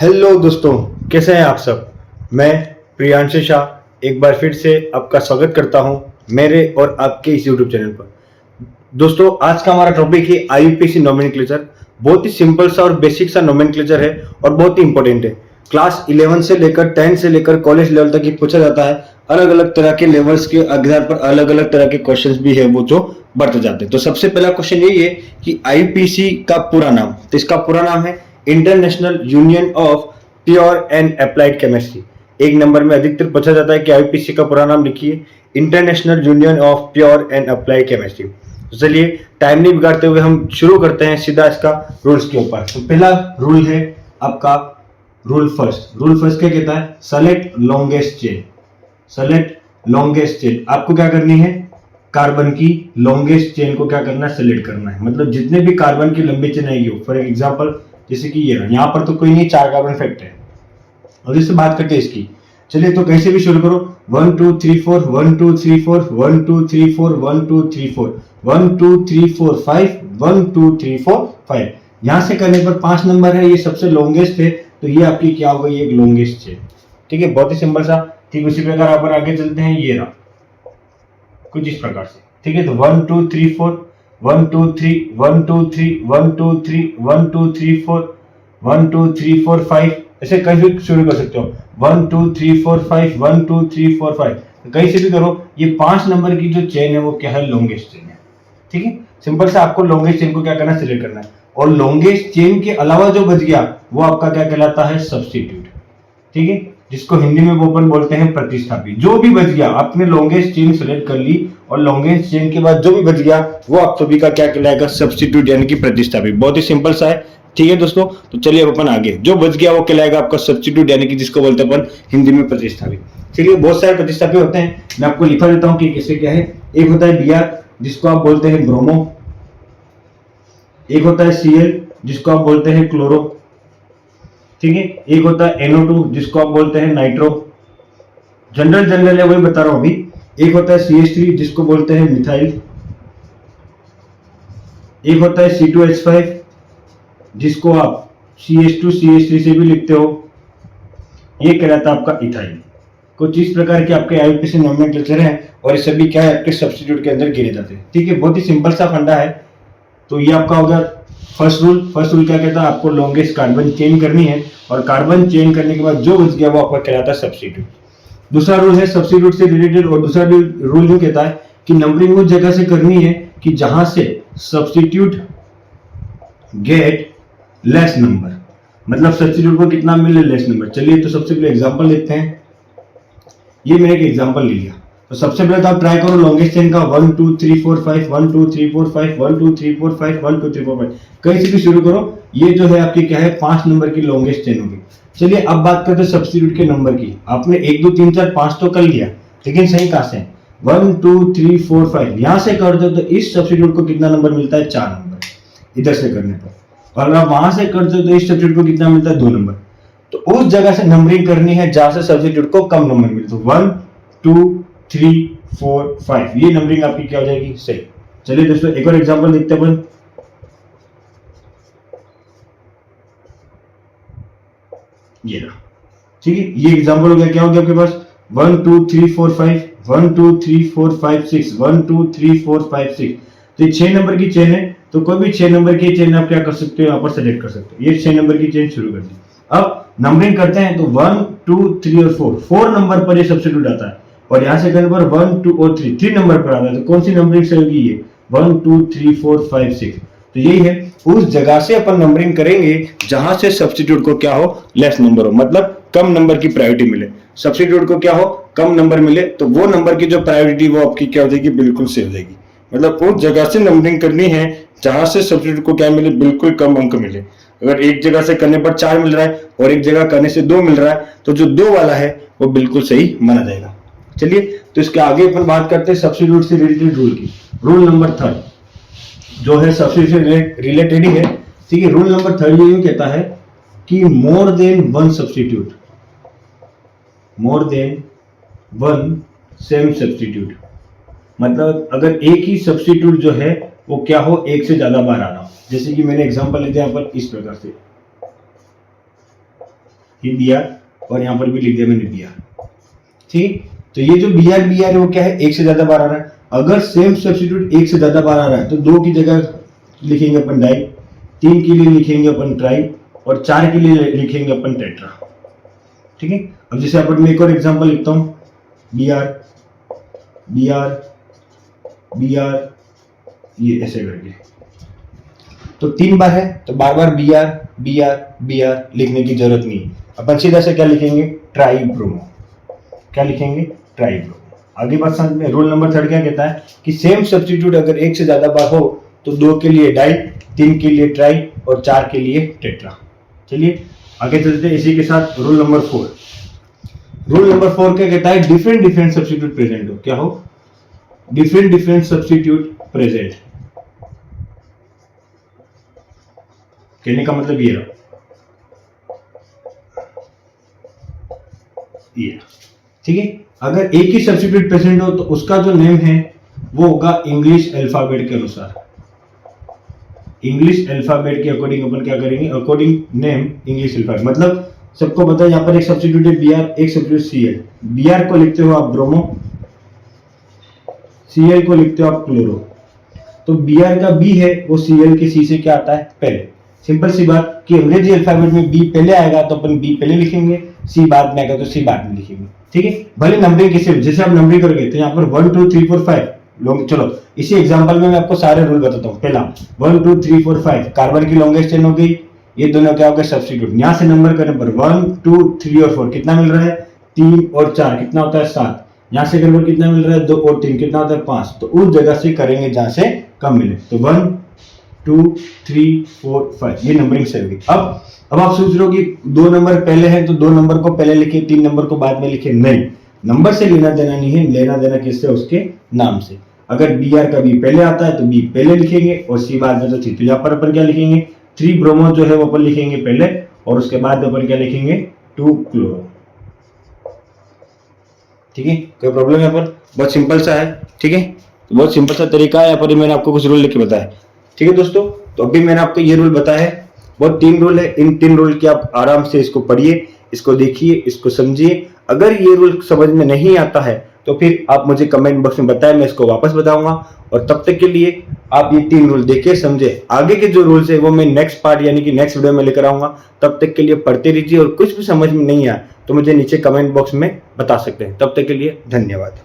Hello दोस्तों, कैसे हैं आप सब। मैं प्रियांशु शाह एक बार फिर से आपका स्वागत करता हूं मेरे और आपके इस यूट्यूब चैनल पर। दोस्तों, आज का हमारा टॉपिक है आईयूपीएससी नोमेनक्लेचर। बहुत ही सिंपल सा और बेसिक सा नोमेनक्लेचर है और बहुत ही इंपॉर्टेंट है। क्लास 11 से लेकर 10 से लेकर कॉलेज लेवल तक ही पूछा जाता है। अलग अलग तरह के लेवल्स के आधार पर अलग अलग तरह के क्वेश्चंस भी है वो जो बढ़ते जाते हैं। तो सबसे पहला क्वेश्चन यही है कि आईयूपीएससी का पूरा नाम, तो इसका पूरा नाम है international union of pure and applied chemistry. एक नंबर में अधिकतर पूछा जाता है कि आईयूपीएससी का पूरा नाम लिखिए, international union of pure and applied chemistry. तो चलिए टाइम नहीं बिगाड़ते हुए हम शुरू करते हैं सीधा इसका रूल्स के ऊपर। तो पहला रूल है आपका रूल फर्स्ट क्या कहता है, select longest chain. Select longest chain, आपको क्या करनी है, कार्बन की लॉन्गेस्ट चेन को क्या करना है, सेलेक्ट करना है। मतलब जितने भी कार्बन की लंबी चेन आएगी, फॉर एग्जांपल जैसे कि ये यहाँ पर तो कोई नहीं, 4 कार्बन फैक्ट है। और इससे बात करते हैं इसकी, चलिए तो कैसे भी शुरू करो, 1 2 3 4 1 2 3 4 1 2 3 4 1 2 3 4 1 2 3 4 5 1 2 3 4 5। यहां से करने पर 5 नंबर है, ये सबसे लॉन्गेस्ट है, तो ये आपकी क्या हो गई, एक लॉन्गेस्ट चेन। ठीक है, बहुत ही सिंपल सा। ठीक उसी प्रकार आप आगे चलते हैं, ये रहा कुछ इस प्रकार से। ठीक है, तो 1 2 3 4 1 2 3 1 2 3 1 2 3 1 2 3 4 1 2 3 4 5, ऐसे कहीं भी शुरू कर सकते हो। 1 2 3 4 5 1 2 3 4 5, कहीं से भी करो। ये 5 नंबर की जो चेन है वो क्या है, लॉन्गेस्ट चेन है। ठीक है, सिंपल से आपको लॉन्गेस्ट चेन को क्या करना है, सिलेक्ट करना है। और लॉन्गेस्ट चेन के अलावा जो बच गया वो आपका क्या कहलाता है, सब्स्टिट्यूट। ठीक है, जिसको हिंदी में वो अपन बोलते हैं प्रतिस्थापी। जो भी बच गया, आपने लॉन्गेस्ट चेन सेलेक्ट कर ली और लॉन्गेस्ट चेन के बाद जो भी बच गया वो आप सभी का क्या कहलाएगा, सब्स्टिट्यूट यानी कि प्रतिस्थापी। बहुत ही सिंपल सा है। ठीक है दोस्तों, तो चलिए अब अपन आगे, जो बच गया वो कहलाएगा आपका सब्स्टिट्यूट यानी कि जिसको बोलते हैं अपन हिंदी में प्रतिस्थापी। चलिए, बहुत सारे प्रतिस्थापी होते हैं, मैं आपको लिखा देता हूं कि कैसे क्या है। एक होता है Br जिसको आप बोलते हैं ब्रोमो, एक होता है Cl जिसको आप बोलते हैं क्लोरो। ठीक है, एक होता है NO2 जिसको आप बोलते हैं नाइट्रो। जनरल है, वही बता रहा हूं अभी। एक होता है CH3 जिसको बोलते हैं मिथाइल। एक होता है C2H5 जिसको आप CH2CH3 से भी लिखते हो, ये कहलाता है आपका इथाइल। कुछ इस प्रकार के आपके आईयूपीएससी नोमेनक्लेचर हैं और ये सभी क्या है, आपके सब्स्टिट्यूट के अंदर गिने जाते हैं। ठीक है, बहुत ही सिंपल सा फंडा है। तो ये आपका हो गया फर्स्ट रूल क्या कहता है, आपको लॉन्गेस्ट कार्बन चेन करनी है और कार्बन चेन करने के बाद जो बच गया वो आपका कहलाता है सब्स्टिट्यूट। दूसरा रूल है सब्स्टिट्यूट से रिलेटेड, और दूसरा रूल जो कहता है कि नंबरिंग उस जगह से करनी है कि जहां से सब्स्टिट्यूट गेट लेस नंबर, मतलब सब्स्टिट्यूट को कितना मिले, लेस नंबर। चलिए तो सबसे पहले एग्जांपल देखते हैं। ये मैंने एक एग्जांपल ले लिया, तो सबसे पहले तो आप ट्राई करो लॉन्गेस्ट चेन का 1 2 3 4 5 1 2 3 4 5 1 2 3 4 5 1 2 3 4 5, कहीं से भी शुरू करो। ये जो है आपकी क्या है, 5 नंबर की लॉन्गेस्ट चेन होगी। चलिए अब बात करते हैं सब्स्टिट्यूट के नंबर की। आपने 1 2 3 4 5 तो कर लिया, लेकिन सही कहां से, 1 2 3 4 5 यहां से कर दो तो इस सब्स्टिट्यूट को कितना नंबर मिलता है, 4 नंबर इधर से करने पर। और अगर वहां से कर दो तो इस सब्स्टिट्यूट को कितना मिलता है, 2 नंबर। तो उस जगह से नंबरिंग करनी है जहां से सब्स्टिट्यूट को कम नंबर मिले। तो 1 2 3 4 5, ये नंबरिंग आपकी क्या हो जाएगी, सही। चलिए दोस्तों एक और एग्जांपल देखते हैं अपन। ये रहा। ठीक है, ये एग्जांपल हो गया, क्या हो गया आपके पास, 1 2 3 4 5 1 2 3 4 5 6 1 2 3 4 5 6। तो ये 6 नंबर की चेन है, तो कोई भी 6 नंबर की चेन आप क्या कर सकते हो, यहाँ पर सेलेक्ट कर सकते हो। ये 6 नंबर की चेन शुरू कर दी। अब नंबरिंग करते हैं, तो 1 2 3 और 4 नंबर पर ये सब्स्टिट्यूट आता है, और यहां से करने पर 1 2 और 3 नंबर पर आता है। तो कौन सी नंबरिंग सही होगी, ये 1 2 3 4 5 6। तो यही है, उस जगह से अपन नंबरिंग करेंगे जहां से सब्स्टिट्यूट को क्या हो, लेस नंबर हो, मतलब कम नंबर की प्रायोरिटी मिले। सब्स्टिट्यूट को क्या हो, कम नंबर मिले, तो वो नंबर की जो प्रायोरिटी वो आपकी क्या हो जाएगी, बिल्कुल से हो जाएगी। मतलब उस जगह से नंबरिंग करनी है जहां से सब्स्टिट्यूट को क्या मिले, बिल्कुल कम अंक मिले। अगर एक जगह से करने पर 4 मिल रहा है और एक जगह करने से 2 मिल रहा है, तो जो 2 वाला है वो बिल्कुल सही माना जाएगा। चलिए तो इसके आगे अपन बात करते हैं सब्स्टिट्यूट से रिलेटेड रूल की। रूल नंबर 3 जो है सब्स्टिट्यूट से रिलेटेड ही है। ठीक है, रूल नंबर 3 ये कहता है कि more than one substitute, more than one same substitute, मतलब अगर एक ही सब्स्टिट्यूट जो है वो क्या हो, एक से ज्यादा बार आ रहा हो। जैसे कि मैंने एग्जांपल लिया यहाँ पर इस प्रकार से, ये Br और यहाँ पर भी लिख दिया मैंने Br। ठीक, तो ये जो Br है वो क्या है, एक से ज्यादा बार आ रहा है। अगर सेम सब्स्टिट्यूट एक से ज्यादा बार आ रहा है तो 2 की जगह लिखेंगे अपन डाई, 3 के लिए लिखेंगे अपन ट्राई और 4 के लिए लिखेंगे अपन टेट्रा। ठीक है, अब जैसे अपन मैं एक और एग्जांपल लिखता हूं, Br ये ऐसे करके, तो 3 बार है तो बार बार Br लिखने की जरूरत नहीं। अपन सीधा से क्या लिखेंगे, ट्राई ब्रोमो। क्या लिखेंगे, ट्राई ब्रोमो। आगे बात समझ में। रूल नंबर 3 क्या कहता है कि सेम सब्स्टिट्यूट अगर एक से ज्यादा बार हो तो 2 के लिए डाई, 3 के लिए ट्राई और 4 के लिए टेट्रा। चलिए आगे चलते हैं इसी के साथ। रूल नंबर 4 क्या कहता है, डिफरेंट सब्स्टिट्यूट प्रेजेंट हो। क्या हो, डिफरेंट सब्स्टिट्यूट प्रेजेंट। कहने का मतलब ये रहा, ये ठीक है। अगर एक ही सब्स्टिट्यूट प्रेजेंट हो तो उसका जो नेम है वो होगा इंग्लिश अल्फाबेट के अनुसार। इंग्लिश अल्फाबेट के अकॉर्डिंग अपन क्या करेंगे, अकॉर्डिंग नेम इंग्लिश अल्फाबेट। मतलब सबको पता है यहाँ पर एक सब्स्टिट्यूट है Br, एक सब्स्टिट्यूट Cl। Br को लिखते हो आप ब्रोमो, Cl को लिखते हो आप क्लोरो। तो Br का B है वो Cl के C से क्या आता है, पहले। सिंपल सी बात कि अंग्रेजी अल्फाबेट में B पहले आएगा तो अपन B पहले लिखेंगे, C बाद में आएगा तो C बाद में लिखेंगे। ठीक है, भले नंबरिंग किसी, जैसे आप नंबरिंग करोगे तो यहाँ पर 1 2 3 4 5 लोग। चलो इसी एग्जांपल में मैं आपको सारे रूल बताता हूँ। पहला 1 2 3 4 5 कार्बन की लॉन्गेस्ट चेन हो गई, ये दोनों क्या हो गए, सब्स्टिट्यूट। यहाँ से नंबर करने पर 1 2 3 और 4 कितना मिल रहा है, 3 और 4 कितना होता है 7। यहाँ से करने पर कितना मिल रहा है, 2 और 3 कितना होता है 5। तो उस जगह से करेंगे जहां से कम मिले। तो 1 2 3 4 5 ये नंबरिंग से होगी। अब आप सोच रहे हो कि 2 नंबर पहले हैं तो 2 नंबर को पहले लिखे, 3 नंबर को बाद में लिखे। नहीं, नंबर से लेना देना नहीं है, लेना देना किससे, उसके नाम से। अगर Br का B पहले आता है तो B पहले लिखेंगे और C बाद में तो C। तो यहाँ पर अपन क्या लिखेंगे, 3 ब्रोमो जो है वो अपन लिखेंगे पहले और उसके बाद अपन क्या लिखेंगे, 2 क्लोरो। ठीक है, कोई प्रॉब्लम यहाँ पर, बहुत सिंपल सा है। ठीक है, तो बहुत सिंपल सा तरीका है। यहाँ पर मैंने आपको कुछ रूल लिख के बताया। ठीक है दोस्तों, तो अभी मैंने आपको ये रूल बताया है। बहुत 3 रूल है, इन 3 रूल की आप आराम से इसको पढ़िए, इसको देखिए, इसको समझिए। अगर ये रूल समझ में नहीं आता है तो फिर आप मुझे कमेंट बॉक्स में बताएं, मैं इसको वापस बताऊंगा। और तब तक के लिए आप ये 3 रूल देखिए, समझे। आगे के जो रूल्स है वो मैं नेक्स्ट पार्ट यानी कि नेक्स्ट वीडियो में लेकर आऊंगा। तब तक के लिए पढ़ते रहिए और कुछ भी समझ में नहीं आया तो मुझे नीचे कमेंट बॉक्स में बता सकते हैं। तब तक के लिए धन्यवाद।